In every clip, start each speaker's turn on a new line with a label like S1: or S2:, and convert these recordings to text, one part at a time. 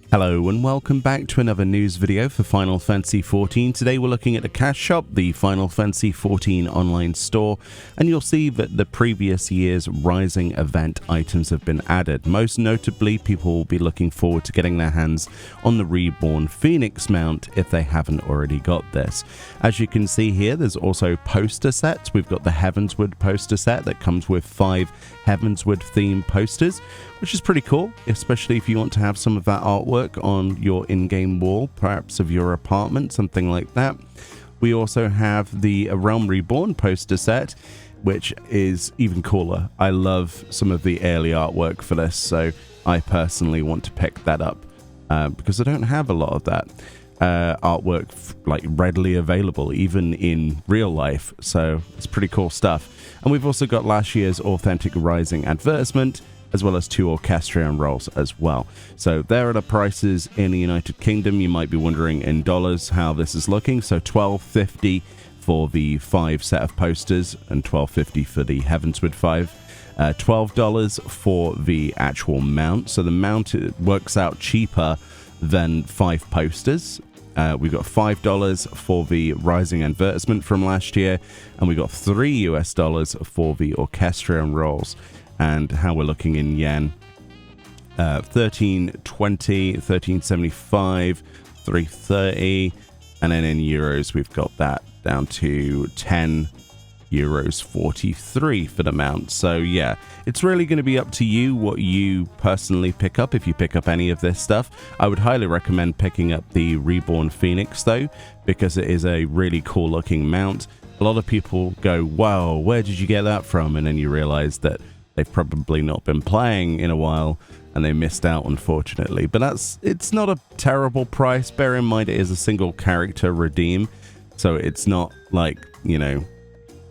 S1: Hello and welcome back to another news video for Final Fantasy XIV. Today we're looking at the cash shop, the Final Fantasy XIV online store, and you'll see that the previous year's Rising event items have been added. Most notably, people will be looking forward to getting their hands on the Reborn Phoenix mount if they haven't already got this. As you can see here, there's also poster sets. We've got the Heavensward poster set that comes with 5 Heavensward themed posters, which is pretty cool, especially if you want to have some of that artwork on your in-game wall, perhaps of your apartment, something like that. We also have the Realm Reborn poster set, which is even cooler. I love some of the early artwork for this, so I personally want to pick that up because I don't have a lot of that artwork like readily available, even in real life, so it's pretty cool stuff. And we've also got last year's Authentic Rising advertisement, as well as 2 Orchestrion rolls as well. So there are the prices in the United Kingdom. You might be wondering in dollars how this is looking. So $12.50 for the 5 set of posters and $12.50 for the Heavensward 5. $12 for the actual mount. So the mount works out cheaper than 5 posters. We got $5 for the Rising advertisement from last year, and we got $3 for the Orchestrion rolls. And how we're looking in yen, 1320, 1375, 330, and then in euros we've got that down to 10 euros 43 for the mount. So yeah, it's really going to be up to you what you personally pick up. If you pick up any of this stuff, I would highly recommend picking up the Reborn Phoenix though, because it is a really cool looking mount. A lot of people go, wow, where did you get that from? And then you realize that they've probably not been playing in a while and they missed out, unfortunately. But it's not a terrible price. Bear in mind it is a single character redeem, so it's not like, you know,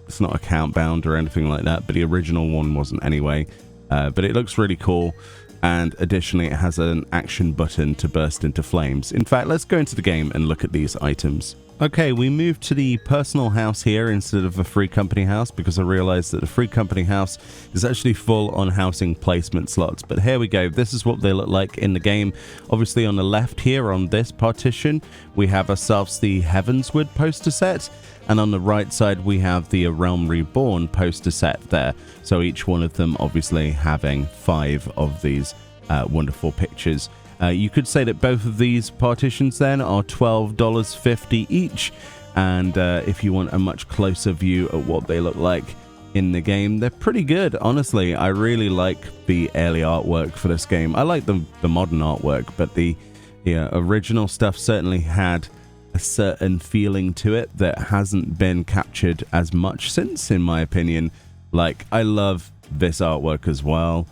S1: it's not account bound or anything like that, but the original one wasn't anyway. But it looks really cool, and additionally it has an action button to burst into flames. In fact, let's go into the game and look at these items. Okay, we moved to the personal house here instead of the free company house because I realized that the free company house is actually full on housing placement slots. But here we go. This is what they look like in the game. Obviously on the left here on this partition, we have ourselves the Heavensward poster set. And on the right side, we have the Realm Reborn poster set there. So each one of them obviously having 5 of these wonderful pictures. You could say that both of these partitions then are $12.50 each, and if you want a much closer view at what they look like in the game, they're pretty good. Honestly, I really like the early artwork for this game. I like the modern artwork, but the original stuff certainly had a certain feeling to it that hasn't been captured as much since, in my opinion. Like, I love this artwork as well.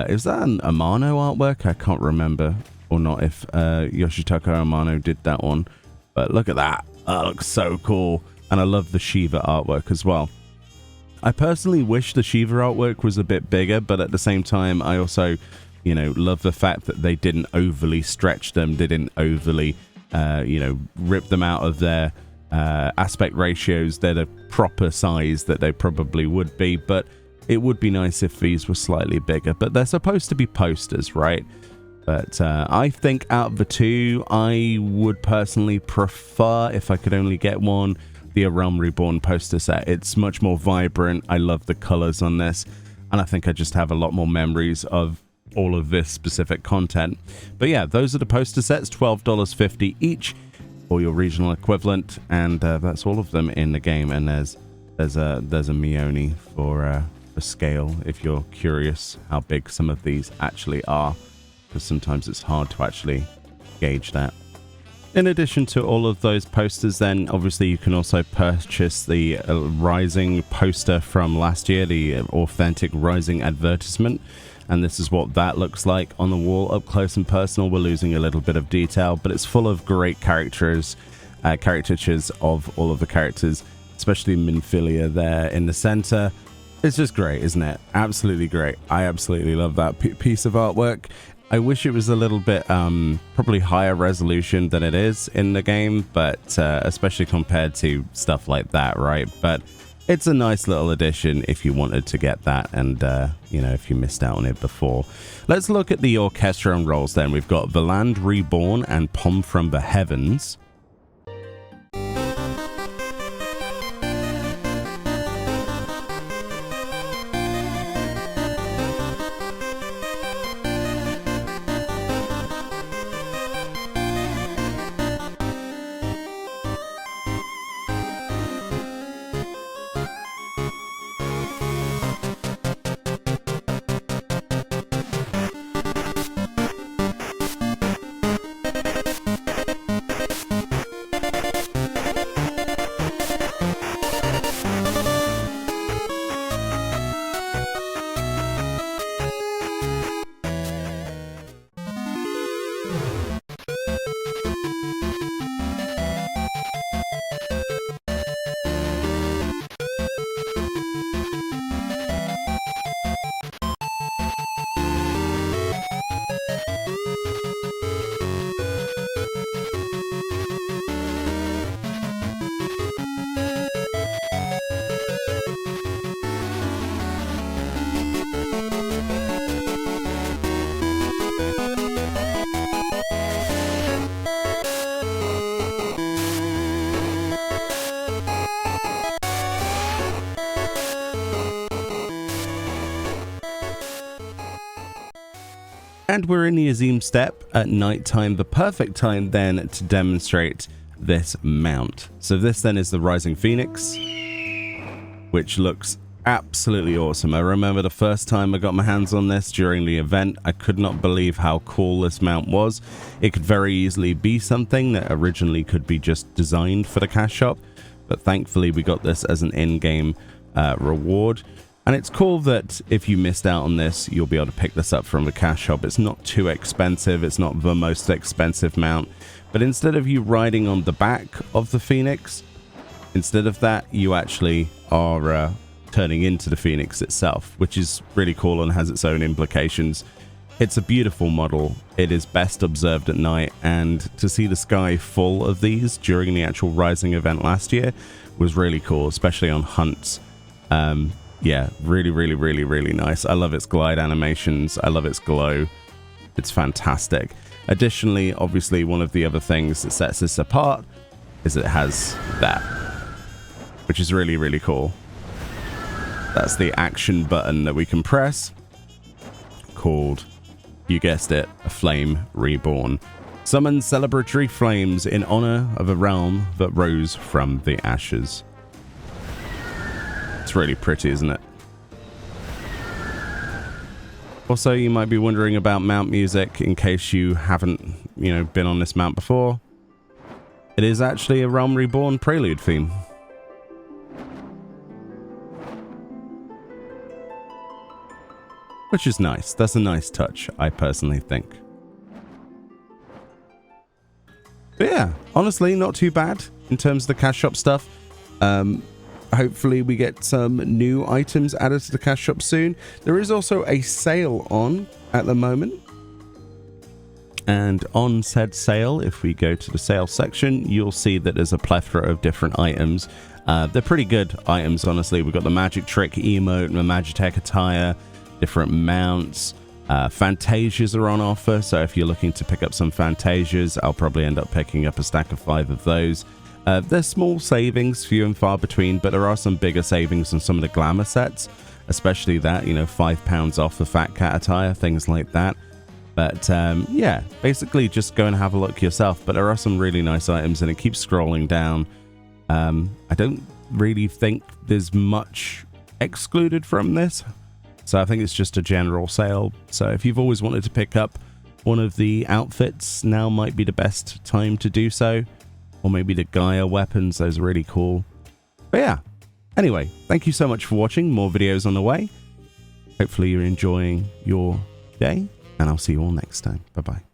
S1: Is that an Amano artwork? I can't remember or not if Yoshitaka Amano did that one. But look at that. That looks so cool. And I love the Shiva artwork as well. I personally wish the Shiva artwork was a bit bigger, but at the same time, I also, you know, love the fact that they didn't overly stretch them. They didn't overly, rip them out of their aspect ratios. They're the proper size that they probably would be, but it would be nice if these were slightly bigger, but they're supposed to be posters, right? But I think out of the 2, I would personally prefer, if I could only get one, the Realm Reborn poster set. It's much more vibrant. I love the colors on this, and I think I just have a lot more memories of all of this specific content. But yeah, those are the poster sets, $12.50 each, or your regional equivalent, and that's all of them in the game. And there's a Meoni for scale if you're curious how big some of these actually are, because sometimes it's hard to actually gauge that. In addition to all of those posters, then obviously you can also purchase the Rising poster from last year, the Authentic Rising advertisement, and this is what that looks like on the wall up close and personal. We're losing a little bit of detail, but it's full of great caricatures of all of the characters, especially Minfilia there in the center. It's just great, isn't it? Absolutely great. I absolutely love that piece of artwork. I wish it was a little bit probably higher resolution than it is in the game, but especially compared to stuff like that, right? But it's a nice little addition if you wanted to get that and, you know, if you missed out on it before. Let's look at the Orchestrion rolls then. We've got The Land Reborn and Pom from the Heavens. And we're in the Azim Steppe at night time, the perfect time then to demonstrate this mount. So this then is the Rising Phoenix, which looks absolutely awesome. I remember the first time I got my hands on this during the event, I could not believe how cool this mount was. It could very easily be something that originally could be just designed for the cash shop, but thankfully we got this as an in-game reward. And it's cool that if you missed out on this, you'll be able to pick this up from the cash shop. It's not too expensive. It's not the most expensive mount. But instead of you riding on the back of the Phoenix, instead of that, you actually are turning into the Phoenix itself, which is really cool and has its own implications. It's a beautiful model. It is best observed at night. And to see the sky full of these during the actual Rising event last year was really cool, especially on hunts. Yeah, really nice. I love its glide animations. I love its glow. It's fantastic. Additionally, obviously, one of the other things that sets this apart is it has that, which is really cool. That's the action button that we can press, called, you guessed it, a Flame Reborn. Summon celebratory flames in honor of a realm that rose from the ashes. It's really pretty, isn't it? Also, you might be wondering about mount music in case you haven't, you know, been on this mount before. It is actually a Realm Reborn prelude theme. Which is nice. That's a nice touch, I personally think. But yeah, honestly, not too bad in terms of the cash shop stuff. Hopefully we get some new items added to the cash shop soon. There is also a sale on at the moment. And on said sale, if we go to the sale section, you'll see that there's a plethora of different items. They're pretty good items, honestly. We've got the Magic Trick emote, the Magitech attire, different mounts. Fantasias are on offer, so if you're looking to pick up some Fantasias, I'll probably end up picking up a stack of 5 of those. There's small savings, few and far between, but there are some bigger savings on some of the glamour sets, especially that, you know, £5 off the Fat Cat attire, things like that. But yeah, basically just go and have a look yourself. But there are some really nice items, and it keeps scrolling down. I don't really think there's much excluded from this, so I think it's just a general sale. So if you've always wanted to pick up one of the outfits, now might be the best time to do so. Or maybe the Gaia weapons, those are really cool. But yeah, anyway, thank you so much for watching. More videos on the way. Hopefully you're enjoying your day, and I'll see you all next time. Bye-bye.